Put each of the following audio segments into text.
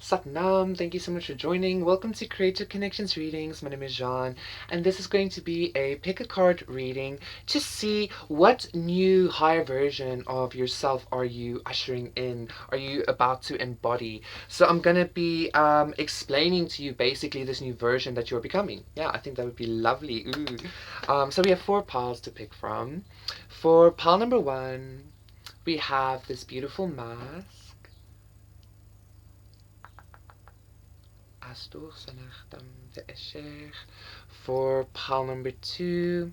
Satnam, thank you so much for joining. Welcome to Creative Connections Readings. My name is Jean, and this is going to be a pick a card reading to see what new higher version of yourself are you ushering in, are you about to embody. So I'm going to be explaining to you basically this new version that you're becoming. Yeah, I think that would be lovely. Ooh. So we have 4 piles to pick from. For pile number 1, we have this beautiful mask. For pile number 2,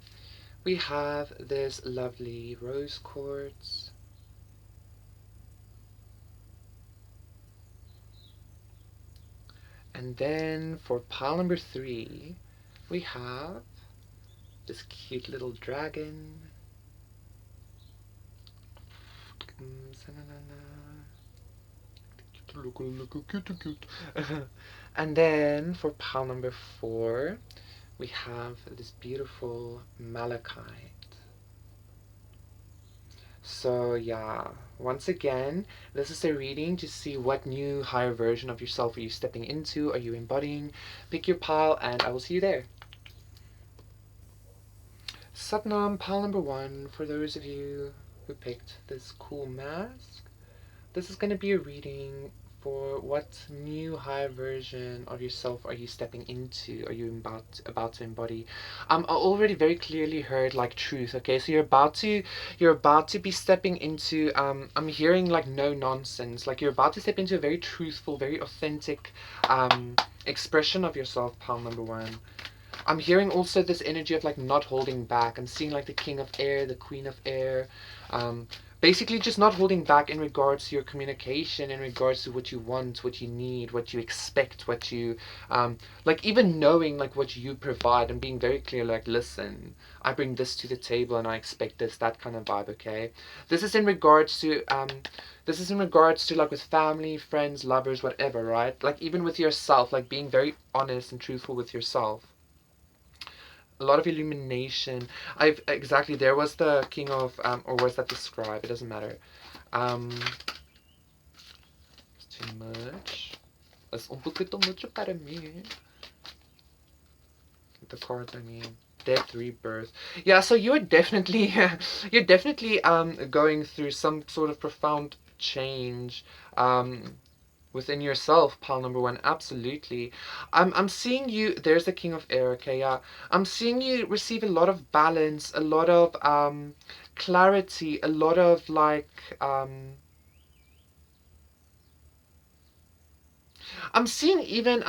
we have this lovely rose quartz. And then for pile number 3, we have this cute little dragon. And then for pile number 4, we have this beautiful malachite. So yeah, once again, this is a reading to see what new higher version of yourself are you stepping into, are you embodying. Pick your pile and I will see you there. Satnam, pile number 1, for those of you who picked this cool mask. This is going to be a reading for what new higher version of yourself are you stepping into, are you about to embody. I already very clearly heard like truth. Okay, so you're about to be stepping into I'm hearing like no nonsense, like you're about to step into a very truthful, very authentic expression of yourself, pile number 1. I'm hearing also this energy of like not holding back. I'm seeing like the king of air, the queen of air. Um, Basically just not holding back in regards to your communication, in regards to what you want, what you need, what you expect, what you like even knowing like what you provide and being very clear, like, listen, I bring this to the table and I expect this, that kind of vibe. Okay, this is in regards to like with family, friends, lovers, whatever, right? Like even with yourself, like being very honest and truthful with yourself. A lot of illumination. I've exactly, there was the king of or was that the scribe? It doesn't matter. It's too much. It's un poquito mucho para mí. The cards, I mean. Death, rebirth. Yeah, so you're definitely you're definitely going through some sort of profound change within yourself, pile number 1. Absolutely. I'm seeing you, there's the king of air. Okay, yeah, I'm seeing you receive a lot of balance, a lot of clarity, a lot of like I'm seeing even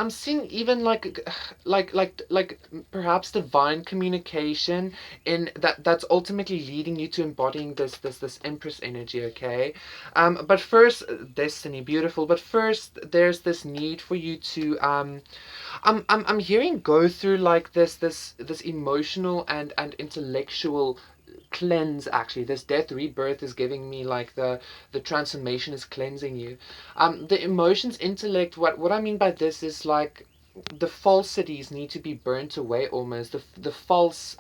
like perhaps divine communication in that's ultimately leading you to embodying this empress energy. Okay, but first, destiny, beautiful, but first there's this need for you to I'm hearing go through like this emotional and intellectual cleanse. Actually, this death rebirth is giving me like the transformation is cleansing you. The emotions, intellect, what I mean by this is like the falsities need to be burnt away, almost the false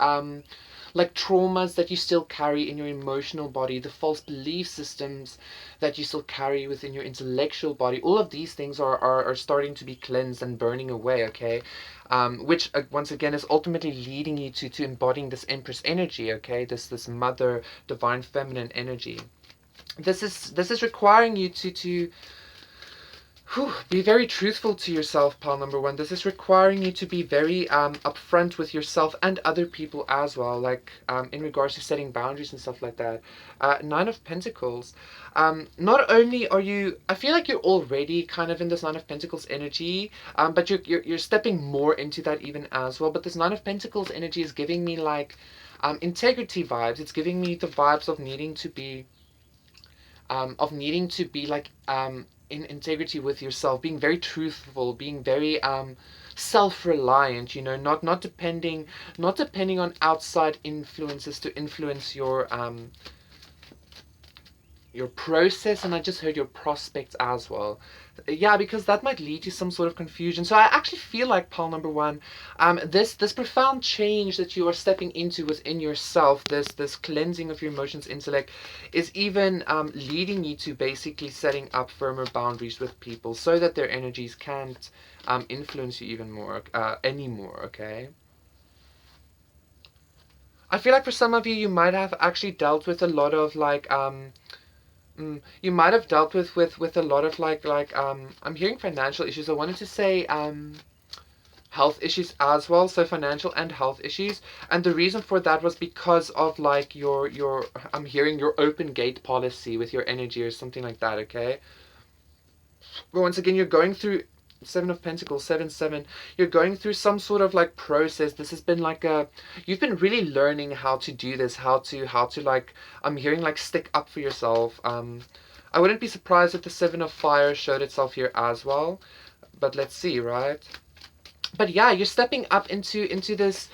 like traumas that you still carry in your emotional body, the false belief systems that you still carry within your intellectual body. All of these things are starting to be cleansed and burning away. Okay, which once again is ultimately leading you to embodying this empress energy. Okay, this mother, divine feminine energy. This is requiring you to be very truthful to yourself, pal number 1. This is requiring you to be very upfront with yourself and other people as well, like in regards to setting boundaries and stuff like that. 9 of Pentacles. Not only are you, I feel like you're already kind of in this 9 of Pentacles energy, but you're stepping more into that even as well. But this 9 of Pentacles energy is giving me like integrity vibes. It's giving me the vibes of needing to be like in integrity with yourself, being very truthful, being very self-reliant, not depending on outside influences to influence your your process, and I just heard your prospects as well. Yeah, because that might lead to some sort of confusion. So I actually feel like, pile number one, this profound change that you are stepping into within yourself, this cleansing of your emotions, intellect, is even leading you to basically setting up firmer boundaries with people, so that their energies can't influence you even more anymore. Okay. I feel like for some of you, you might have actually dealt with a lot of like you might have dealt with a lot of I'm hearing financial issues. I wanted to say health issues as well, so financial and health issues. And the reason for that was because of like your I'm hearing your open gate policy with your energy or something like that. Okay. But once again, you're going through Seven of Pentacles, 7-7. You're going through some sort of like process. This has been like you've been really learning how to do this, how to like, I'm hearing like stick up for yourself. I wouldn't be surprised if the Seven of Fire showed itself here as well. But let's see, right? But yeah, you're stepping up into this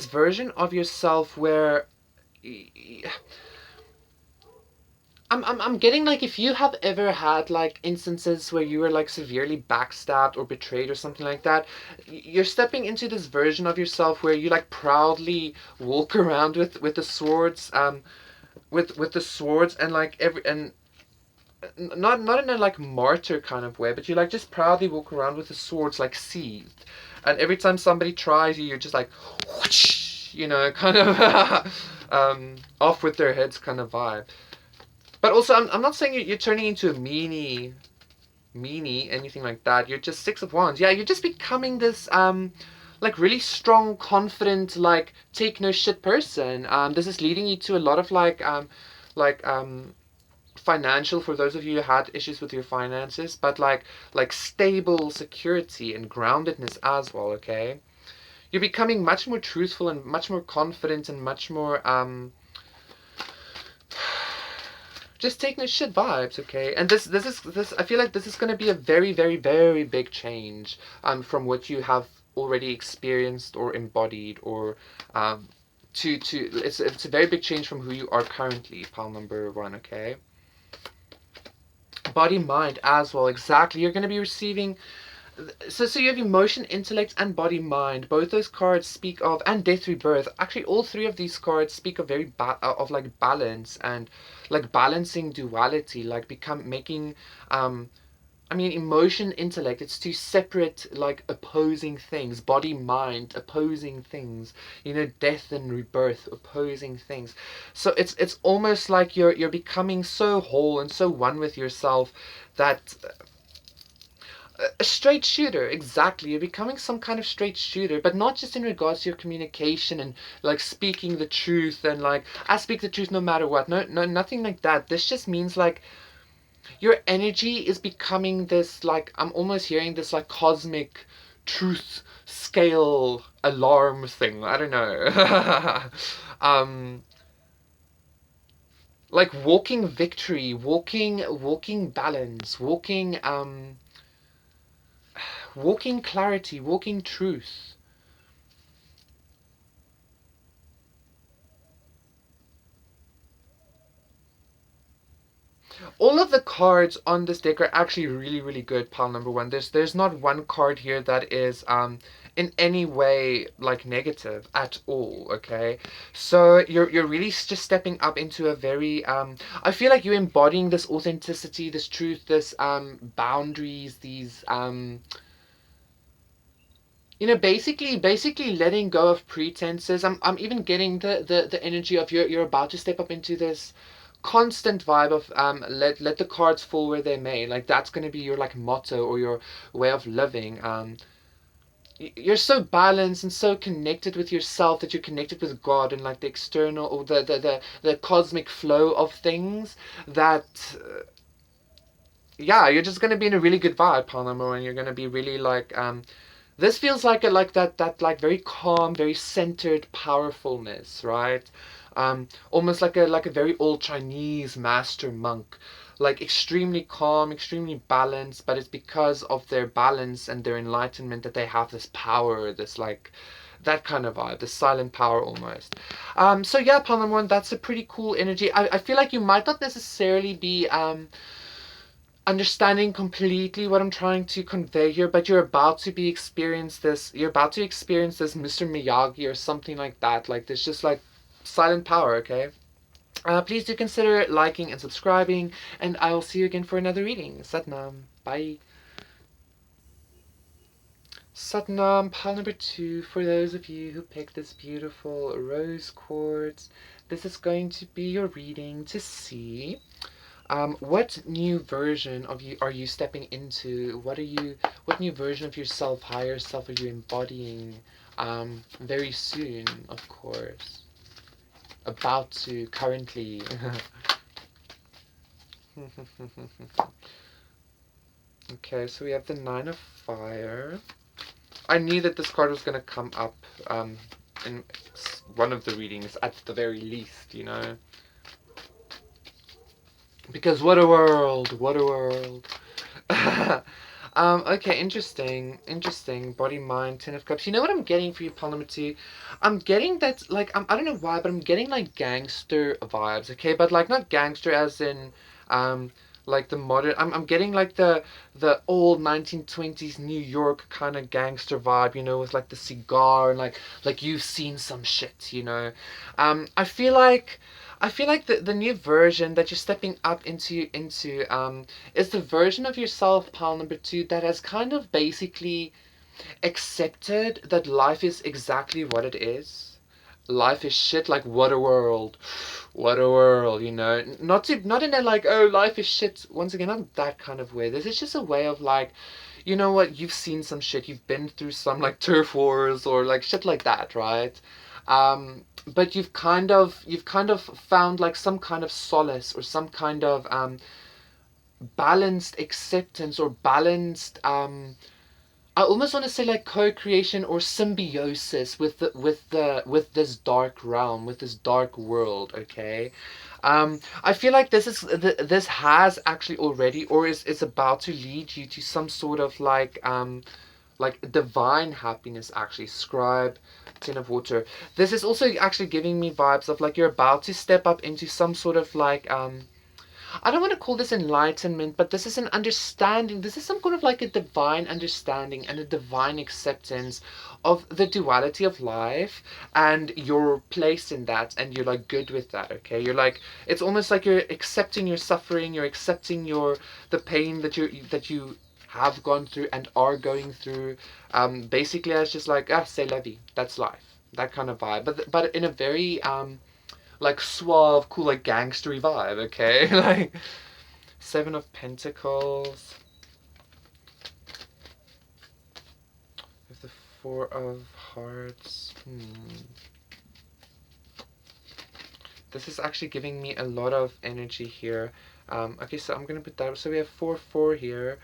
version of yourself where I'm getting like, if you have ever had like instances where you were like severely backstabbed or betrayed or something like that, you're stepping into this version of yourself where you like proudly walk around with the swords, with the swords, and like not in a like martyr kind of way, but you like just proudly walk around with the swords like sheathed, and every time somebody tries you, you're just like whoosh, kind of off with their heads kind of vibe. But also, I'm not saying you're turning into a meanie, anything like that. You're just Six of Wands. Yeah, you're just becoming this, like really strong, confident, like take no shit person. This is leading you to a lot of like, financial, for those of you who had issues with your finances, but like stable security and groundedness as well, okay? You're becoming much more truthful and much more confident and much more, just taking a shit vibes, okay? And this I feel like this is going to be a very, very, very big change from what you have already experienced or embodied, or to it's a very big change from who you are currently, pile number one, okay? Body, mind as well, exactly. You're going to be receiving, so you have emotion, intellect, and body, mind. Both those cards speak of, and death, rebirth. Actually, all three of these cards speak of of like balance, and like balancing duality, like become making I mean, emotion, intellect, it's two separate, like, opposing things. Body, mind, opposing things. Death and rebirth, opposing things. So it's almost like you're becoming so whole and so one with yourself that a straight shooter, exactly. You're becoming some kind of straight shooter, but not just in regards to your communication and like speaking the truth and like, I speak the truth no matter what. No, no, nothing like that. This just means like your energy is becoming this, like, I'm almost hearing this like cosmic truth scale alarm thing. I don't know. um like walking victory, walking balance, walking clarity, walking truth. All of the cards on this deck are actually really, really good, pile number one. There's not one card here that is in any way like negative at all, okay? So you're really just stepping up into a very I feel like you're embodying this authenticity, this truth, this boundaries, these basically letting go of pretenses. I'm even getting the energy of you're about to step up into this constant vibe of let the cards fall where they may. Like that's going to be your like motto or your way of living. You're so balanced and so connected with yourself that you're connected with God and like the external or the cosmic flow of things that yeah, you're just going to be in a really good vibe, Panama, and you're going to be really like this feels like that like very calm, very centered powerfulness, right? Almost like a very old Chinese master monk, like extremely calm, extremely balanced, but it's because of their balance and their enlightenment that they have this power, this like that kind of vibe, the silent power almost. So yeah, Palamon, that's a pretty cool energy. I feel like you might not necessarily be understanding completely what I'm trying to convey here, but you're about to experience this Mr. Miyagi or something like that. Like this just like silent power, okay? Please do consider liking and subscribing, and I will see you again for another reading. Satnam. Bye. Satnam, pile number 2, for those of you who picked this beautiful rose quartz, this is going to be your reading to see what new version of you are you stepping into? What new version of yourself, higher self, are you embodying very soon, of course? About to, currently. Okay, so we have the Nine of Fire. I knew that this card was going to come up in one of the readings at the very least, you know? Because what a world! What a world! Okay, interesting. Body, mind, Ten of Cups. You know what I'm getting for you, pile number 2? I'm getting that, like, I don't know why, but I'm getting, like, gangster vibes, okay? But, like, not gangster as in, um, like, the modern... I'm getting, like, the old 1920s New York kind of gangster vibe, you know, with, like, the cigar and, like, you've seen some shit, you know? I feel like... the new version that you're stepping up into is the version of yourself, pile number 2, that has kind of basically accepted that life is exactly what it is. Life is shit, like what a world. What a world, you know. Not in a like, oh, life is shit, once again, not that kind of way. This is just a way of like, you know what, you've seen some shit, you've been through some like turf wars or like shit like that, right? But you've kind of found like some kind of solace or some kind of balanced acceptance or balanced I almost want to say like co-creation or symbiosis with this dark realm, with this dark world, okay? I feel like this has actually already or is about to lead you to some sort of like divine happiness, actually. Scribe, Ten of Water. This is also actually giving me vibes of like you're about to step up into some sort of like I don't want to call this enlightenment, but this is an understanding. This is some kind of like a divine understanding and a divine acceptance of the duality of life and your place in that, and you're like good with that, okay? You're like, it's almost like you're accepting your suffering, you're accepting the pain that you have gone through and are going through. Basically as just like, c'est la vie, that's life. That kind of vibe. But in a very like suave, cool, like gangstery vibe, okay? Like Seven of Pentacles with the Four of Hearts. This is actually giving me a lot of energy here. Okay, so I'm gonna put that. So we have 4-4 here.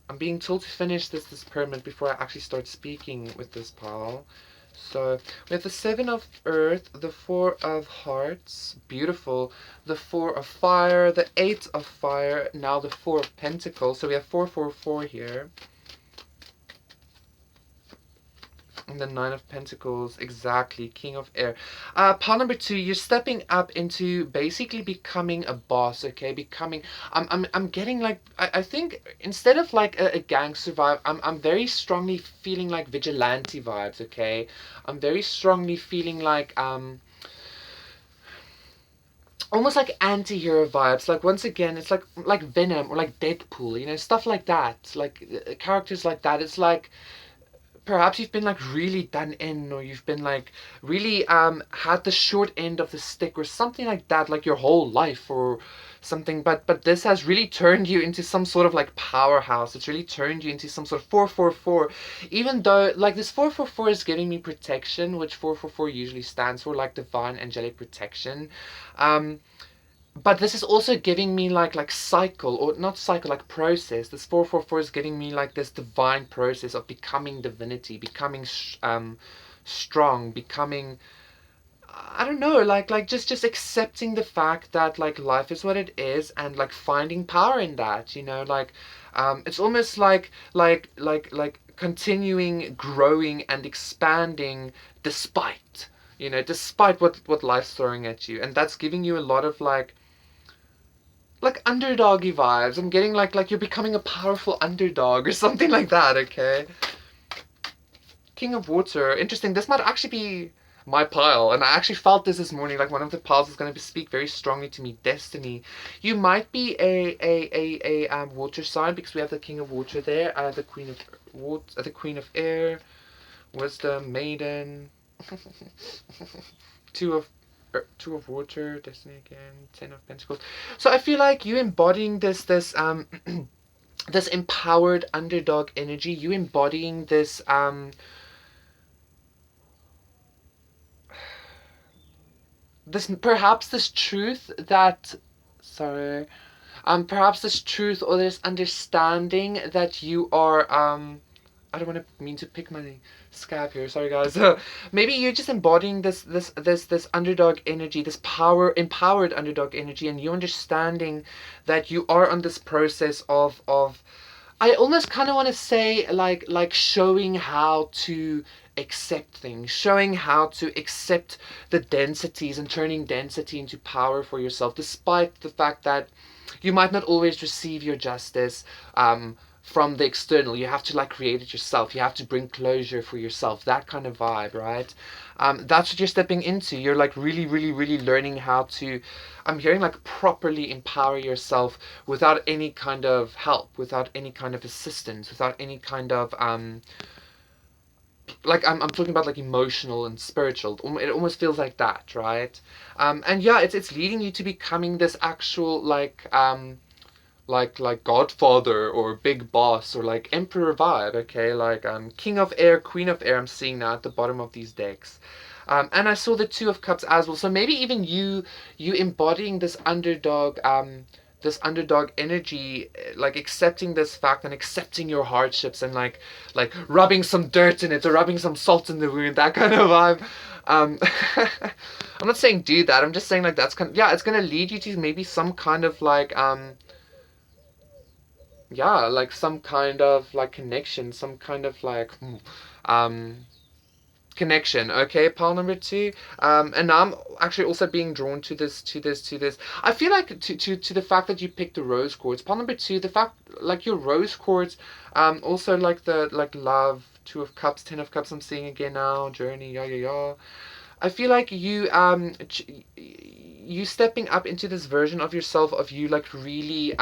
I'm being told to finish this permit before I actually start speaking with this pile. So we have the Seven of Earth, the Four of Hearts, beautiful, the Four of Fire, the Eight of Fire, now the Four of Pentacles. So we have 4-4-4 here. And the Nine of Pentacles, exactly, King of Air. Pile number 2, you're stepping up into basically becoming a boss, okay? I'm getting like, I think instead of like a gangster vibe, I'm very strongly feeling like vigilante vibes, okay? I'm very strongly feeling like, almost like anti-hero vibes. Like once again, it's like Venom or like Deadpool, you know, stuff like that. Like characters like that. It's like, perhaps you've been like really done in, or you've been like really had the short end of the stick or something like that, like your whole life or something. But this has really turned you into some sort of like powerhouse. It's really turned you into some sort of 4-4-4. Even though like this 4-4-4 is giving me protection, which 4-4-4 usually stands for, like divine angelic protection. But this is also giving me like cycle, or not cycle, like process. This 4-4-4 is giving me like this divine process of becoming divinity, becoming strong, becoming I don't know, like just accepting the fact that like life is what it is, and like finding power in that, like it's almost like continuing, growing and expanding despite, despite what life's throwing at you. And that's giving you a lot of like underdoggy vibes. I'm getting like you're becoming a powerful underdog or something like that, okay? King of Water. Interesting. This might actually be my pile. And I actually felt this morning. Like one of the piles is going to speak very strongly to me. Destiny. You might be a water sign because we have the King of Water there. The Queen of Water, the Queen of Air, Wisdom, Maiden. two of Two of Water, Destiny again, Ten of Pentacles. So I feel like you embodying this this empowered underdog energy. You embodying this perhaps this truth that sorry perhaps this truth or this understanding that you are I don't want to mean to pick my scab here, sorry guys. Maybe you're just embodying this underdog energy, this empowered underdog energy, and you understanding that you are on this process of I almost kind of want to say like showing how to accept things, showing how to accept the densities and turning density into power for yourself, despite the fact that you might not always receive your justice from the external. You have to like create it yourself. You have to bring closure for yourself. That kind of vibe, right? That's what you're stepping into. You're like really, really, really learning how to, I'm hearing like properly empower yourself without any kind of help, without any kind of assistance, without any kind of like I'm talking about like emotional and spiritual. It almost feels like that, right? And yeah, it's leading you to becoming this actual like Godfather or Big Boss or like Emperor vibe, okay? Like King of Air, Queen of Air. I'm seeing now at the bottom of these decks. And I saw the Two of Cups as well. So maybe even you embodying this underdog energy, like accepting this fact and accepting your hardships and like rubbing some dirt in it or rubbing some salt in the wound, that kind of vibe. Um, I'm not saying do that. I'm just saying like that's kind of, yeah, it's gonna lead you to maybe some kind of like yeah, like some kind of like connection, some kind of like um connection. Okay, pile number two. And now I'm actually also being drawn to this. I feel like to the fact that you picked the rose quartz. Pile number two, the fact like your rose quartz, also like the like love, Two of Cups, Ten of Cups. I'm seeing again now. Journey, yeah, yeah, yeah. I feel like you stepping up into this version of yourself of you like really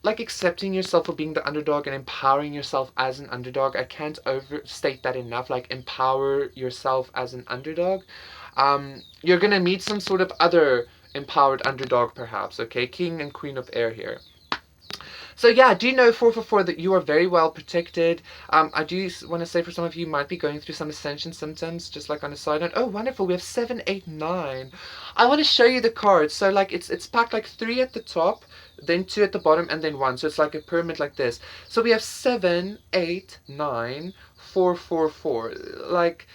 like accepting yourself for being the underdog and empowering yourself as an underdog. I can't overstate that enough. Like empower yourself as an underdog. You're gonna meet some sort of other empowered underdog, perhaps. Okay, King and Queen of Air here. So yeah, do know 444 that you are very well protected. I do want to say for some of you might be going through some ascension symptoms, just like on a side note. Oh, wonderful! We have 7, 8, 9. I want to show you the cards. So like it's packed like 3 at the top, then 2 at the bottom, and then 1. So it's like a pyramid like this. So we have 7, 8, 9, 4, 4, 4. Like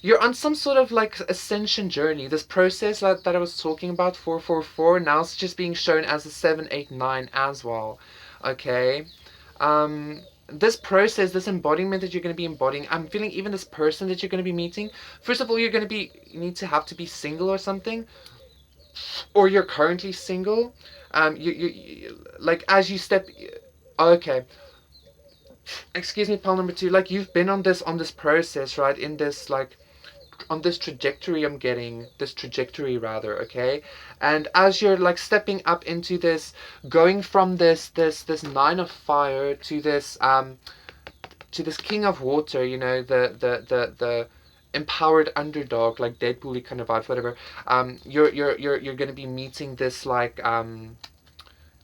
you're on some sort of like ascension journey. This process that I was talking about, 444, now it's just being shown as a 7, 8, 9 as well. Okay. This process, this embodiment that you're going to be embodying, I'm feeling even this person that you're going to be meeting. First of all, you're going to be you need to have to be single or something, or you're currently single. You like as you step. Okay, excuse me, pal number two. Like you've been on this process, right? In this like on this trajectory I'm getting this trajectory rather, okay? And as you're like stepping up into this, going from this 9 of fire to this King of Water, the empowered underdog, like Deadpool kind of vibes, whatever. You're gonna be meeting this like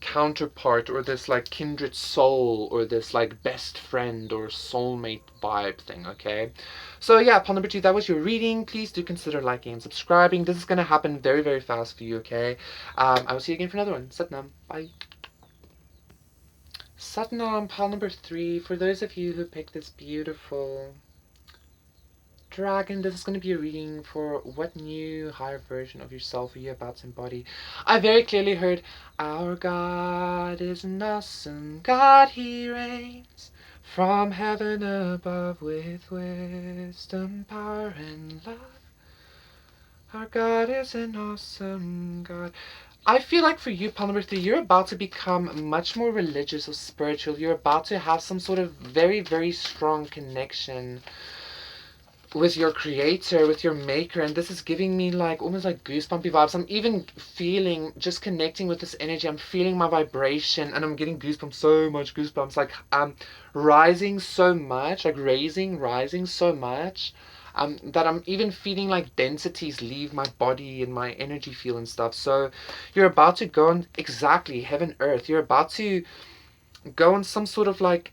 counterpart or this like kindred soul or this like best friend or soulmate vibe thing, okay? So yeah, pile number two, that was your reading. Please do consider liking and subscribing. This is gonna happen very, very fast for you, okay? I will see you again for another one. Satnam. Bye. Satnam, pile number three, for those of you who picked this beautiful Dragon, this is going to be a reading for what new higher version of yourself are you about to embody. I very clearly heard, our God is an awesome God, he reigns from heaven above with wisdom, power, and love. Our God is an awesome God. I feel like for you, Pile number 3, you're about to become much more religious or spiritual. You're about to have some sort of very, very strong connection with your creator, with your maker, and this is giving me like almost like goosebumpy vibes. I'm even feeling, just connecting with this energy, I'm feeling my vibration, and I'm getting goosebumps, so much goosebumps, like rising so much, like rising so much, that I'm even feeling like densities leave my body and my energy field and stuff. So you're about to go on exactly heaven earth. You're about to go on some sort of like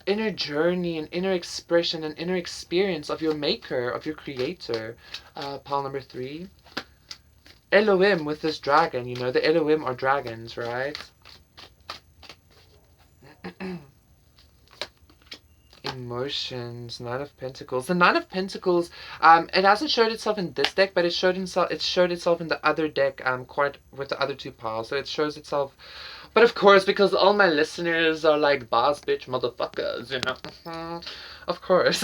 inner journey and inner expression and inner experience of your maker, of your creator. Pile number 3. Elohim with this dragon, you know, the Elohim are dragons, right? Emotions, Nine of Pentacles. The Nine of Pentacles, it hasn't showed itself in this deck, but it showed itself in the other deck, quite with the other two piles. So it shows itself. But of course, because all my listeners are like boss bitch motherfuckers, you know. Of course.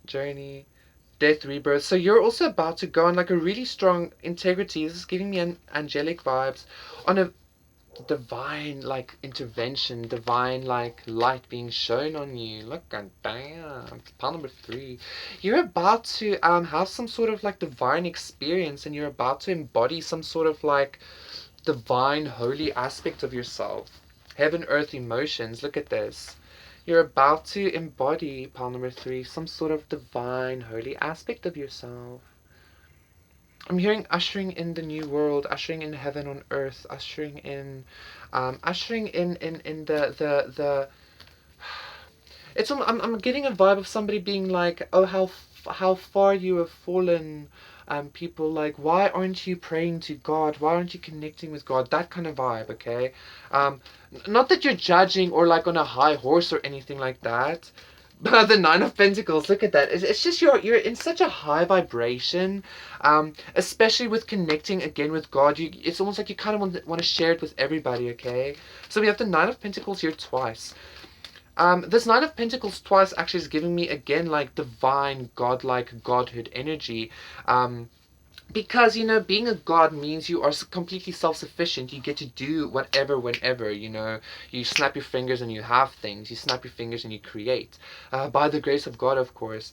Journey, death, rebirth. So you're also about to go on like a really strong integrity. This is giving me an angelic vibes on a divine like intervention, divine like light being shown on you. Look at damn. Pile number 3. You're about to have some sort of like divine experience, and you're about to embody some sort of like divine holy aspect of yourself. Heaven earth emotions. Look at this. You're about to embody, pile number 3, some sort of divine holy aspect of yourself. I'm hearing ushering in the new world, ushering in heaven on earth, ushering in the it's I'm getting a vibe of somebody being like, oh, how far you have fallen. People like, why aren't you praying to God? Why aren't you connecting with God? That kind of vibe, okay? Not that you're judging or like on a high horse or anything like that. But the Nine of Pentacles, look at that. It's just you're in such a high vibration, especially with connecting again with God. It's almost like you kind of want to share it with everybody, okay? So we have the Nine of Pentacles here twice. This Nine of Pentacles twice actually is giving me again like divine, godlike, godhood energy. Because, you know, being a god means you are completely self-sufficient. You get to do whatever, whenever, you know. You snap your fingers and you have things. You snap your fingers and you create. By the grace of God, of course.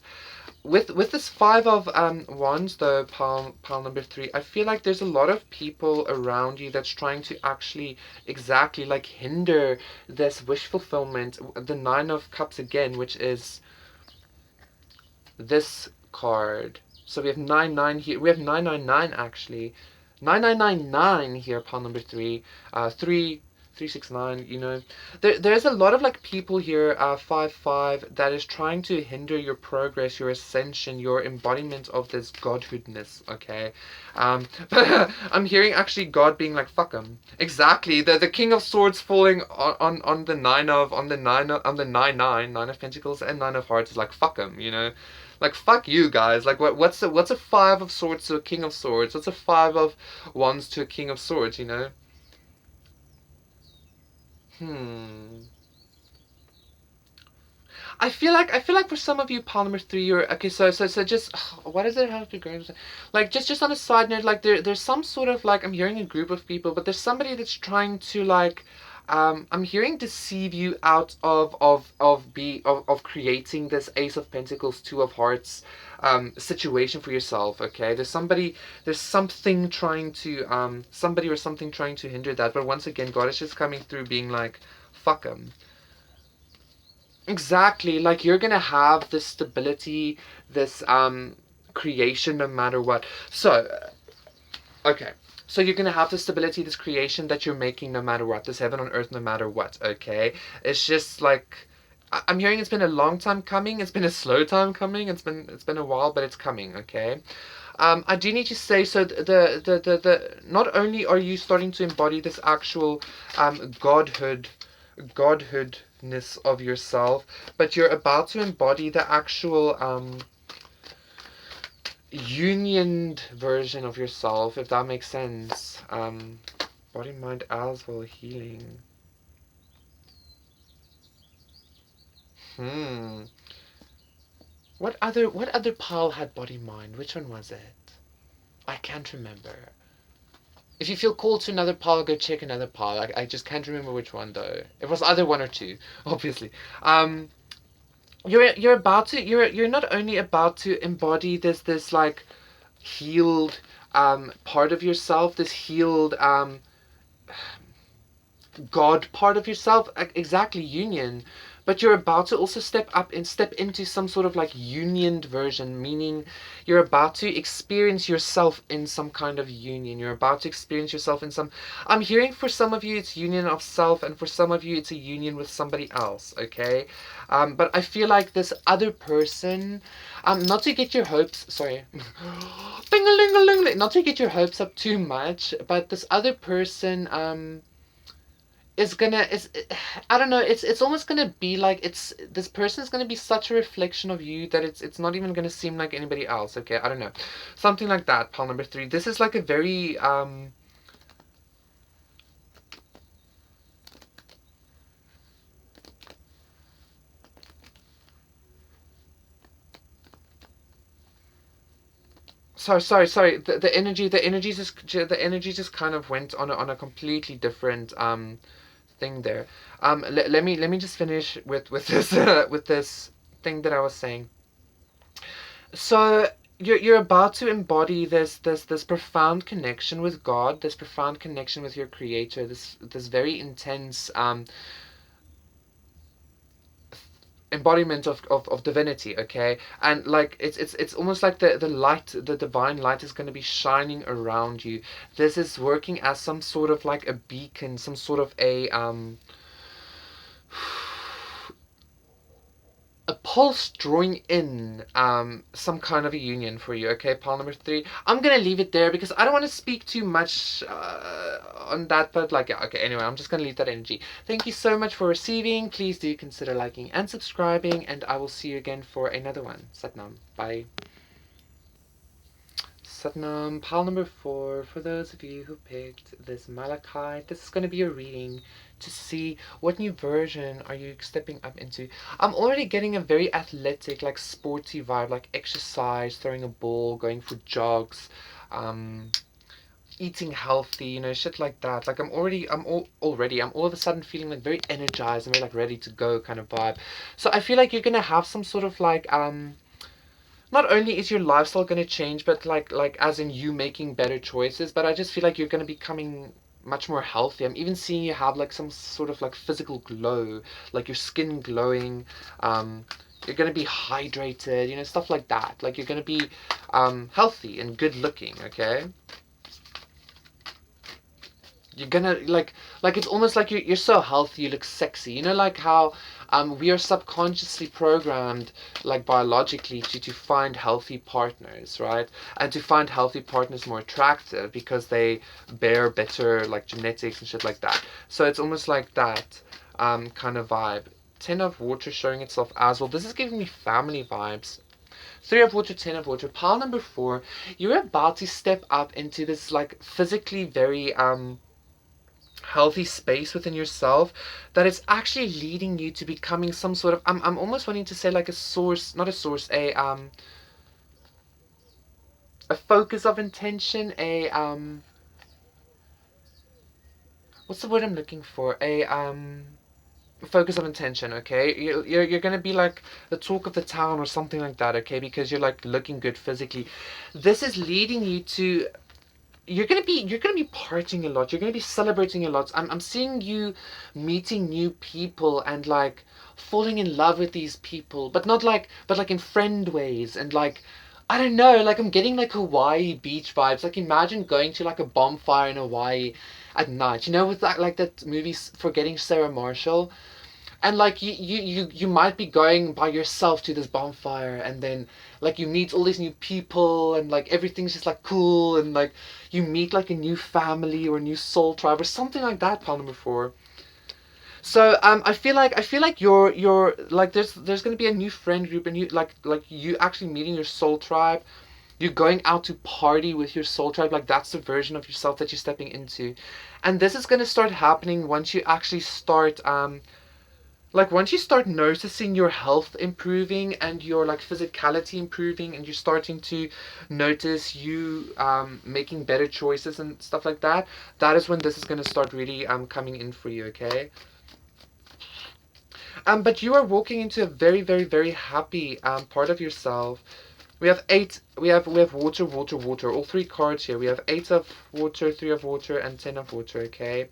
With this 5 of wands, though, pile number 3, I feel like there's a lot of people around you that's trying to actually exactly like hinder this wish fulfillment. The 9 of cups again, which is this card. So we have 9 here. We have 999 actually. 9999 here, pile number 3. 369, you know. There's a lot of like people here, 5 that is trying to hinder your progress, your ascension, your embodiment of this godhoodness, okay? But I'm hearing actually God being like, fuck him. Exactly. The King of Swords falling on the 9 of, on the 9 of Pentacles and 9 of Hearts is like, fuck him, you know? Like, fuck you guys. Like, what's a 5 of Swords to a King of Swords? What's a 5 of Wands to a King of Swords, you know? I feel like for some of you, pile number 3, you're okay. So just what does it have to go? Like just on a side note, like there's some sort of like I'm hearing a group of people, but there's somebody that's trying to like I'm hearing deceive you out of creating this Ace of Pentacles, 2 of Hearts situation for yourself. Okay, there's something trying to somebody or something trying to hinder that. But once again, God is just coming through, being like, fuck them. Exactly, like you're gonna have this stability, this creation no matter what. So, okay. So you're gonna have the stability, this creation that you're making no matter what, this heaven on earth no matter what, okay? It's just like I'm hearing it's been a long time coming, it's been a slow time coming, it's been a while, but it's coming, okay? I do need to say, so the not only are you starting to embody this actual godhoodness of yourself, but you're about to embody the actual unioned version of yourself, if that makes sense. Body, mind, as well, healing. Hmm. What other pile had body, mind? Which one was it? I can't remember. If you feel called to another pile, go check another pile. I just can't remember which one though. It was either one or two, obviously. Um, you're about to you're not only about to embody this like healed part of yourself, this healed God part of yourself, exactly, union. But you're about to also step up and step into some sort of like unioned version, meaning you're about to experience yourself in some kind of union. You're about to experience yourself in some. I'm hearing for some of you it's union of self, and for some of you it's a union with somebody else. Okay, but I feel like this other person, not to get your hopes. Sorry, ding-a-ling-a-ling, not to get your hopes up too much, but this other person, is gonna is I don't know, it's almost gonna be like it's this person is gonna be such a reflection of you that it's not even gonna seem like anybody else. Okay, I don't know, something like that. Pile number 3. This is like a very sorry. The energy just kind of went on a completely different thing there. Let me just finish with this with this thing that I was saying. So you're about to embody this profound connection with God, this profound connection with your Creator, this very intense embodiment of divinity. Okay, and like it's almost like the light, the divine light is going to be shining around you. This is working as some sort of like a beacon, some sort of a pulse drawing in some kind of a union for you. Okay, pile number 3. I'm gonna leave it there because I don't want to speak too much on that, but like, yeah, okay, anyway, I'm just gonna leave that energy. Thank you so much for receiving. Please do consider liking and subscribing, and I will see you again for another one. Satnam. Bye. Satnam, pile number 4. For those of you who picked this Malachite, this is going to be a reading to see what new version are you stepping up into. I'm already getting a very athletic, like sporty vibe, like exercise, throwing a ball, going for jogs, um, eating healthy, shit like that. Like I'm all of a sudden feeling like very energized and very like ready to go kind of vibe. So I feel like you're gonna have some sort of like not only is your lifestyle going to change, but like as in you making better choices, but I just feel like you're going to be becoming much more healthy. I'm even seeing you have like some sort of like physical glow, like your skin glowing. You're going to be hydrated, stuff like that. Like you're going to be healthy and good looking. Okay, you're gonna like it's almost like you're so healthy, you look sexy, like how we are subconsciously programmed, like biologically, to find healthy partners, right? And to find healthy partners more attractive because they bear better like genetics and shit like that. So it's almost like that kind of vibe. 10 of water showing itself as well. This is giving me family vibes. 3 of water, 10 of water. Pile number 4, you're about to step up into this like physically very healthy space within yourself that is actually leading you to becoming some sort of, I'm almost wanting to say like a source, not a source, a focus of intention, what's the word I'm looking for, a focus of intention. Okay, you're gonna be like the talk of the town or something like that. Okay, because you're like looking good physically. This is leading you to, you're gonna be partying a lot. You're gonna be celebrating a lot. I'm seeing you meeting new people and like falling in love with these people, but like in friend ways, and like I don't know, like I'm getting like Hawaii beach vibes. Like imagine going to like a bonfire in Hawaii at night. With that like that movie Forgetting Sarah Marshall, and like you might be going by yourself to this bonfire, and then like you meet all these new people, and like everything's just like cool, and like you meet like a new family or a new soul tribe or something like that. Pile number 4. So I feel like you're like there's gonna be a new friend group, and you like you actually meeting your soul tribe. You're going out to party with your soul tribe. Like, that's the version of yourself that you're stepping into. And this is going to start happening once you actually start like once you start noticing your health improving and your like physicality improving, and you're starting to notice you making better choices and stuff like that, that is when this is going to start really coming in for you, okay? But you are walking into a very, very, very happy part of yourself. We have eight. We have water, water, water. All three cards here. We have 8 of water, 3 of water, and 10 of water. Okay.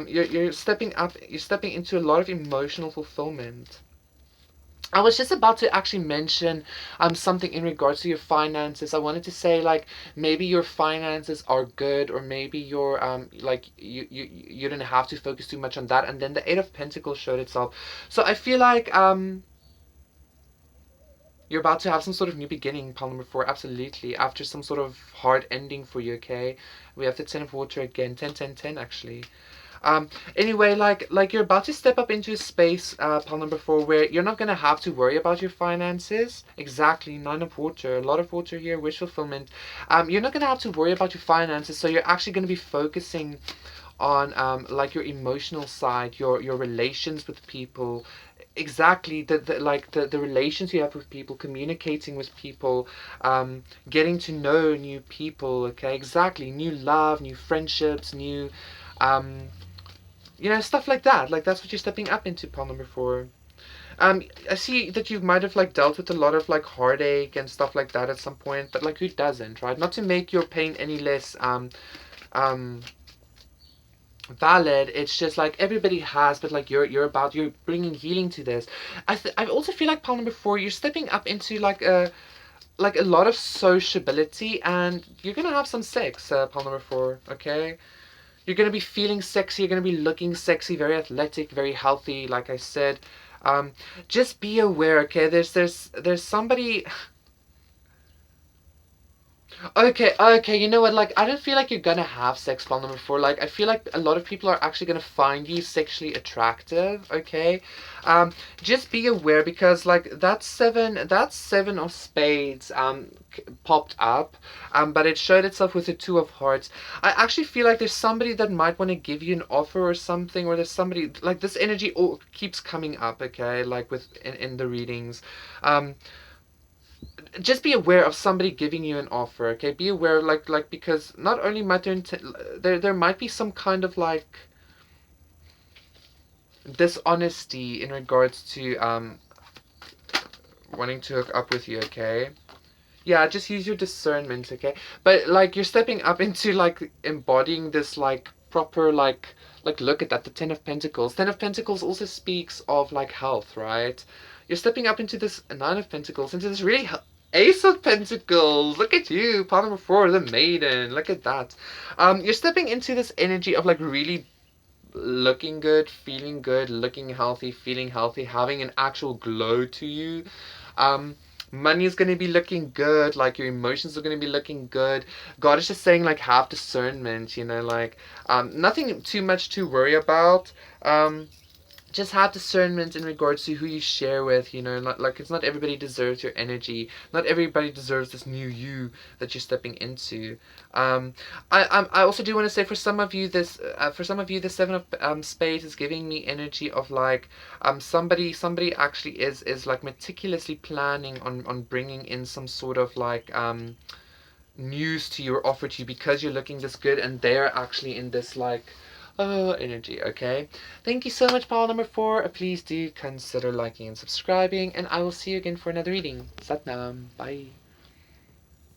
You're stepping up. You're stepping into a lot of emotional fulfillment. I was just about to actually mention something in regards to your finances. I wanted to say like maybe your finances are good, or maybe your like you don't have to focus too much on that. And then the 8 of Pentacles showed itself. So I feel like you're about to have some sort of new beginning, pile number 4, absolutely. After some sort of hard ending for you, okay? We have the 10 of water again, 10, 10, 10 actually. Anyway, like you're about to step up into a space, pile number 4, where you're not gonna have to worry about your finances. Exactly, 9 of water, a lot of water here, wish fulfillment. You're not gonna have to worry about your finances, so you're actually gonna be focusing on like your emotional side, your relations with people. Exactly, the relations you have with people, communicating with people, getting to know new people, okay? Exactly, new love, new friendships, new um stuff like that. Like, that's what you're stepping up into, pile number 4. I see that you might have like dealt with a lot of like heartache and stuff like that at some point, but like, who doesn't, right? Not to make your pain any less um valid. It's just like everybody has, but like you're bringing healing to this. I also feel like, pile number 4, you're stepping up into like a lot of sociability, and you're gonna have some sex, pile number 4, okay? You're gonna be feeling sexy, you're gonna be looking sexy, very athletic, very healthy, like I said. um just be aware, okay? There's somebody. Okay, okay, you know what? Like, I don't feel like you're gonna have sex, pile number 4. Like, I feel like a lot of people are actually gonna find you sexually attractive, okay? Um, just be aware, because, like, that seven of spades, popped up, but it showed itself with the 2 of hearts. I actually feel like there's somebody that might want to give you an offer or something, or there's somebody, like, this energy all keeps coming up, okay? Like, in the readings. Um, just be aware of somebody giving you an offer, okay? Be aware, like because not only might there might be some kind of like dishonesty in regards to wanting to hook up with you, okay? Yeah, just use your discernment, okay? But like, you're stepping up into like embodying this like proper like look at that, the 10 of Pentacles. 10 of Pentacles also speaks of like health, right? You're stepping up into this 9 of Pentacles, into this really Ace of Pentacles. Look at you, part number 4, the maiden. Look at that. You're stepping into this energy of like really looking good, feeling good, looking healthy, feeling healthy, having an actual glow to you. Um, Money is going to be looking good, like your emotions are going to be looking good. God is just saying, like, have discernment, like, nothing too much to worry about. Just have discernment in regards to who you share with, like, it's not everybody deserves your energy. Not everybody deserves this new you that you're stepping into. um I also do want to say, for some of you, the 7 of spades is giving me energy of like somebody actually is like meticulously planning on bringing in some sort of like news to you or offer to you, because you're looking this good, and they're actually in this like energy, okay? Thank you so much, pile number 4. Please do consider liking and subscribing, and I will see you again for another reading. Satnam. Bye.